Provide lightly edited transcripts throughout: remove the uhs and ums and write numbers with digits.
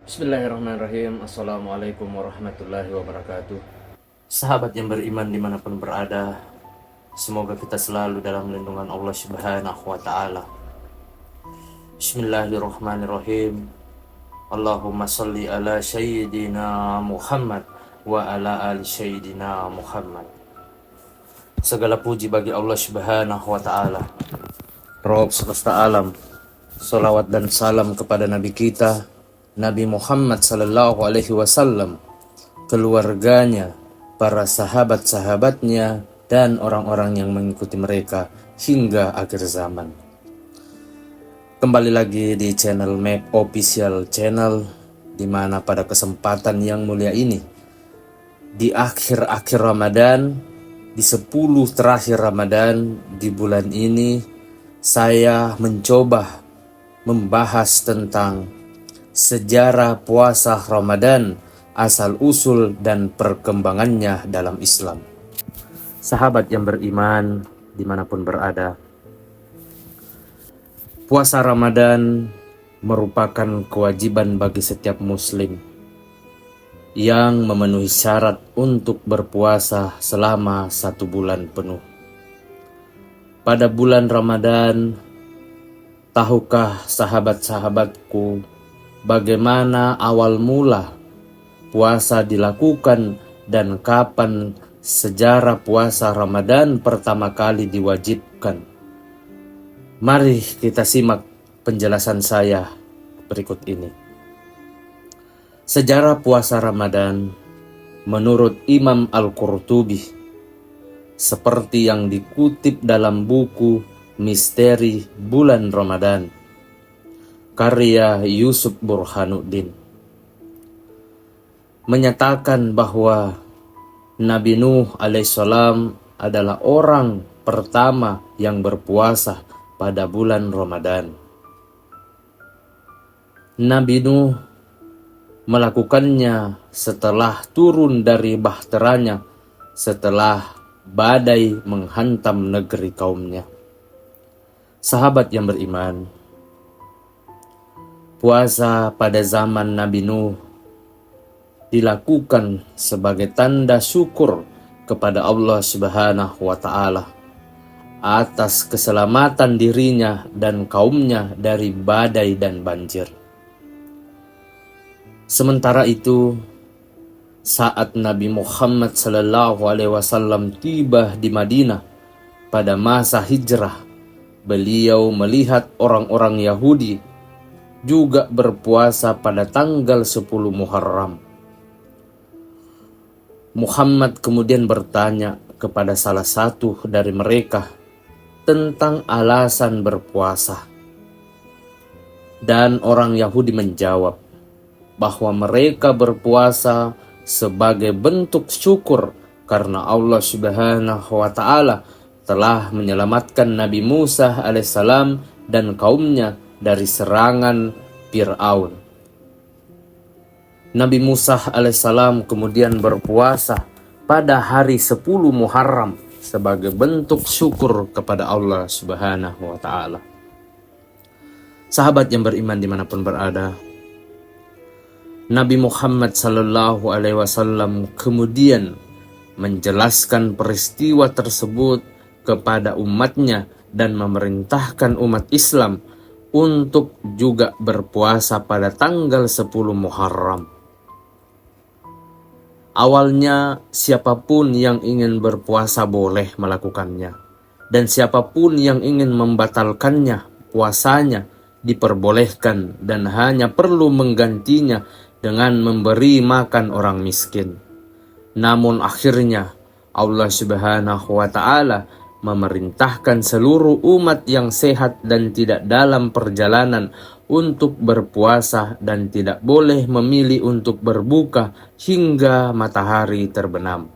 Bismillahirrahmanirrahim. Assalamualaikum warahmatullahi wabarakatuh. Sahabat yang beriman dimanapun berada, semoga kita selalu dalam lindungan Allah Subhanahu wa Ta'ala. Bismillahirrahmanirrahim. Allahumma salli ala Sayyidina Muhammad wa ala ali Sayyidina Muhammad. Segala puji bagi Allah Subhanahu wa Ta'ala, Rabb semesta alam. Salawat dan salam kepada Nabi kita Nabi Muhammad sallallahu alaihi wasallam, keluarganya, para sahabat-sahabatnya, dan orang-orang yang mengikuti mereka hingga akhir zaman. Kembali lagi di channel Map Official Channel, di mana pada kesempatan yang mulia ini, di akhir-akhir Ramadan, di 10 terakhir Ramadan di bulan ini, saya mencoba membahas tentang sejarah puasa Ramadan, asal-usul dan perkembangannya dalam Islam. Sahabat yang beriman dimanapun berada, puasa Ramadan merupakan kewajiban bagi setiap muslim yang memenuhi syarat untuk berpuasa selama 1 bulan penuh. Pada bulan Ramadan, tahukah sahabat-sahabatku bagaimana awal mula puasa dilakukan dan kapan sejarah puasa Ramadan pertama kali diwajibkan? Mari kita simak penjelasan saya berikut ini. Sejarah puasa Ramadan menurut Imam Al-Qurtubi, seperti yang dikutip dalam buku Misteri Bulan Ramadan karya Yusuf Burhanuddin, menyatakan bahwa Nabi Nuh alaihissalam adalah orang pertama yang berpuasa pada bulan Ramadan. Nabi Nuh melakukannya setelah turun dari bahteranya setelah badai menghantam negeri kaumnya. Sahabat yang beriman, puasa pada zaman Nabi Nuh dilakukan sebagai tanda syukur kepada Allah Subhanahu wa Ta'ala atas keselamatan dirinya dan kaumnya dari badai dan banjir. Sementara itu, saat Nabi Muhammad sallallahu alaihi wasallam tiba di Madinah pada masa hijrah, beliau melihat orang-orang Yahudi juga berpuasa pada tanggal 10 Muharram. Muhammad kemudian bertanya kepada salah satu dari mereka tentang alasan berpuasa. Dan orang Yahudi menjawab bahwa mereka berpuasa sebagai bentuk syukur karena Allah Subhanahu wa Ta'ala telah menyelamatkan Nabi Musa alaihissalam dan kaumnya dari serangan Fir'aun. Nabi Musa alaihissalam kemudian berpuasa pada hari 10 Muharram sebagai bentuk syukur kepada Allah Subhanahu wa Ta'ala. Sahabat yang beriman dimanapun berada, Nabi Muhammad sallallahu alaihi wasallam kemudian menjelaskan peristiwa tersebut kepada umatnya dan memerintahkan umat Islam untuk juga berpuasa pada tanggal 10 Muharram. Awalnya siapapun yang ingin berpuasa boleh melakukannya, dan siapapun yang ingin membatalkannya puasanya diperbolehkan dan hanya perlu menggantinya dengan memberi makan orang miskin. Namun akhirnya Allah Subhanahu wa Ta'ala memerintahkan seluruh umat yang sehat dan tidak dalam perjalanan untuk berpuasa dan tidak boleh memilih untuk berbuka hingga matahari terbenam.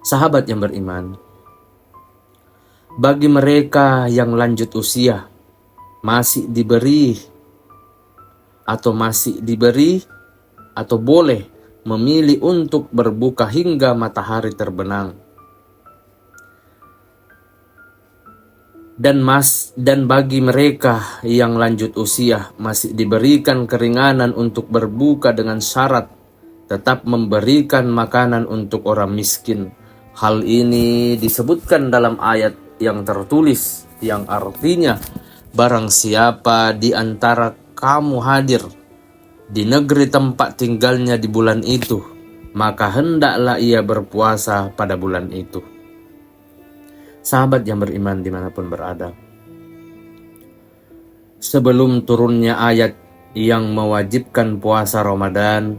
Sahabat yang beriman, bagi mereka yang lanjut usia masih diberi atau boleh memilih untuk berbuka hingga matahari terbenam. dan bagi mereka yang lanjut usia masih diberikan keringanan untuk berbuka dengan syarat tetap memberikan makanan untuk orang miskin. Hal ini disebutkan dalam ayat yang tertulis yang artinya, barang siapa di antara kamu hadir di negeri tempat tinggalnya di bulan itu, maka hendaklah ia berpuasa pada bulan itu. Sahabat yang beriman dimanapun berada, sebelum turunnya ayat yang mewajibkan puasa Ramadan,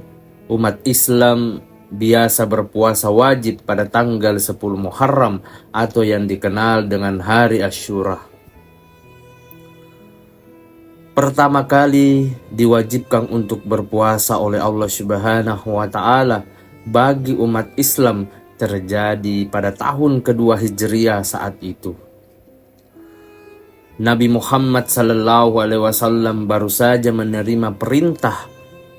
umat Islam biasa berpuasa wajib pada tanggal 10 Muharram atau yang dikenal dengan hari Asyura. Pertama kali diwajibkan untuk berpuasa oleh Allah Subhanahu wa Ta'ala bagi umat Islam terjadi pada tahun kedua Hijriah saat itu. Nabi Muhammad sallallahu alaihi wasallam baru saja menerima perintah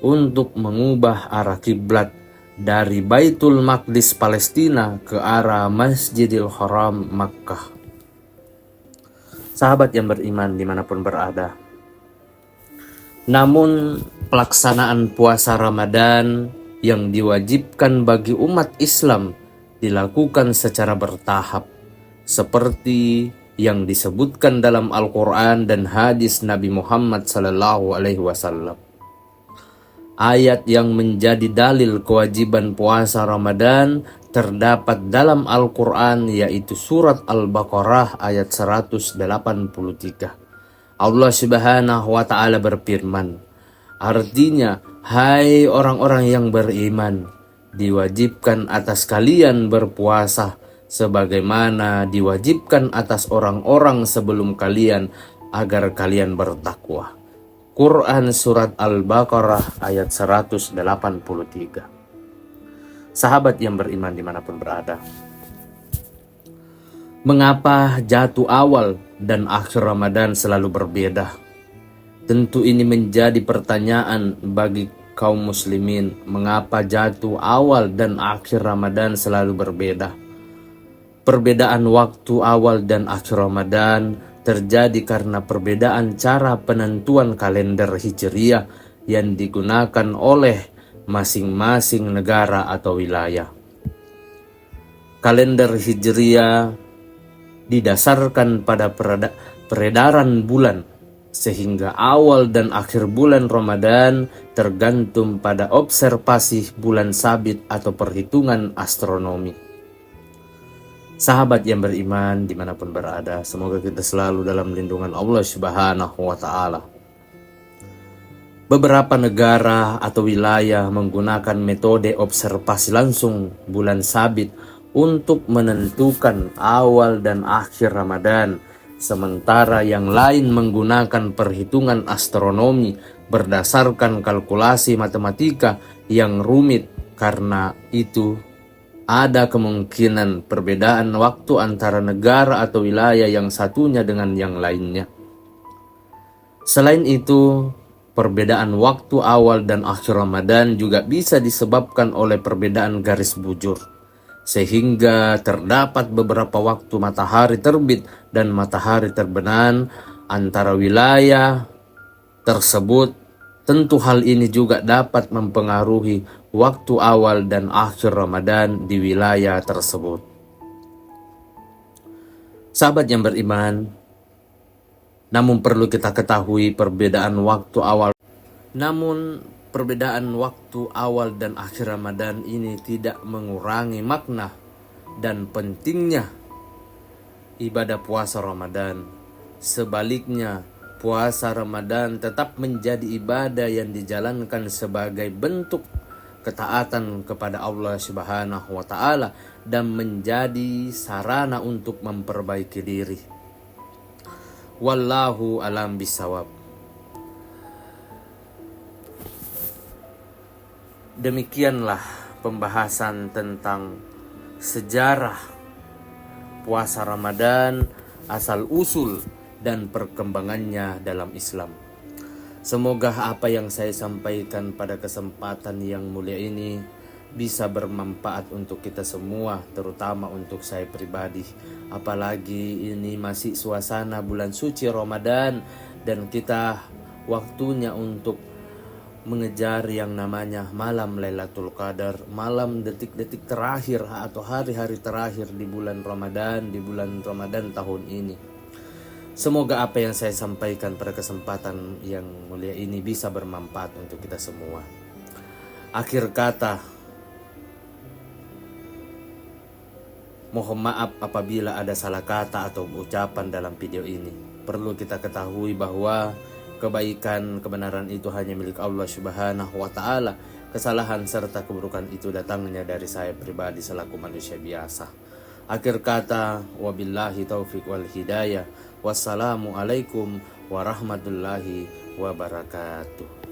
untuk mengubah arah kiblat dari Baitul Maqdis Palestina ke arah Masjidil Haram Makkah. Sahabat yang beriman dimanapun berada, namun pelaksanaan puasa Ramadan yang diwajibkan bagi umat Islam dilakukan secara bertahap seperti yang disebutkan dalam Al-Quran dan hadis Nabi Muhammad SAW. Ayat yang menjadi dalil kewajiban puasa Ramadan terdapat dalam Al-Quran, yaitu surat Al-Baqarah ayat 183. Allah Subhanahu wa Ta'ala berfirman, artinya, hai orang-orang yang beriman, diwajibkan atas kalian berpuasa sebagaimana diwajibkan atas orang-orang sebelum kalian agar kalian bertakwa. Quran surat Al-Baqarah ayat 183. Sahabat yang beriman dimanapun berada, mengapa jatuh awal dan akhir Ramadan selalu berbeda? Tentu ini menjadi pertanyaan bagi kaum muslimin. Mengapa jatuh awal dan akhir Ramadan selalu berbeda? Perbedaan waktu awal dan akhir Ramadan terjadi karena perbedaan cara penentuan kalender Hijriah yang digunakan oleh masing-masing negara atau wilayah. Kalender Hijriah didasarkan pada peredaran bulan, sehingga awal dan akhir bulan Ramadan tergantung pada observasi bulan sabit atau perhitungan astronomi. Sahabat yang beriman dimanapun berada, semoga kita selalu dalam lindungan Allah Subhanahu wa Ta'ala. Beberapa negara atau wilayah menggunakan metode observasi langsung bulan sabit untuk menentukan awal dan akhir Ramadan, sementara yang lain menggunakan perhitungan astronomi berdasarkan kalkulasi matematika yang rumit. Karena itu, ada kemungkinan perbedaan waktu antara negara atau wilayah yang satunya dengan yang lainnya. Selain itu, perbedaan waktu awal dan akhir Ramadan juga bisa disebabkan oleh perbedaan garis bujur, sehingga terdapat beberapa waktu matahari terbit dan matahari terbenam antara wilayah tersebut. Tentu hal ini juga dapat mempengaruhi waktu awal dan akhir Ramadan di wilayah tersebut. Sahabat yang beriman, namun perlu kita ketahui perbedaan waktu awal dan akhir Ramadan ini tidak mengurangi makna dan pentingnya ibadah puasa Ramadan. Sebaliknya, puasa Ramadan tetap menjadi ibadah yang dijalankan sebagai bentuk ketaatan kepada Allah Subhanahu wa Ta'ala dan menjadi sarana untuk memperbaiki diri. Wallahu alam bisawab. Demikianlah pembahasan tentang sejarah puasa Ramadan, asal-usul dan perkembangannya dalam Islam. Semoga apa yang saya sampaikan pada kesempatan yang mulia ini bisa bermanfaat untuk kita semua, terutama untuk saya pribadi. Apalagi ini masih suasana bulan suci Ramadan dan kita waktunya untuk mengejar yang namanya malam Lailatul Qadar, malam detik-detik terakhir atau hari-hari terakhir di bulan Ramadan tahun ini. Semoga apa yang saya sampaikan pada kesempatan yang mulia ini bisa bermanfaat untuk kita semua. Akhir kata, mohon maaf apabila ada salah kata atau ucapan dalam video ini. Perlu kita ketahui bahwa kebaikan, kebenaran itu hanya milik Allah Subhanahu wa Ta'ala. Kesalahan serta keburukan itu datangnya dari saya pribadi selaku manusia biasa. Akhir kata, wabillahi taufiq wal hidayah. Wassalamualaikum warahmatullahi wabarakatuh.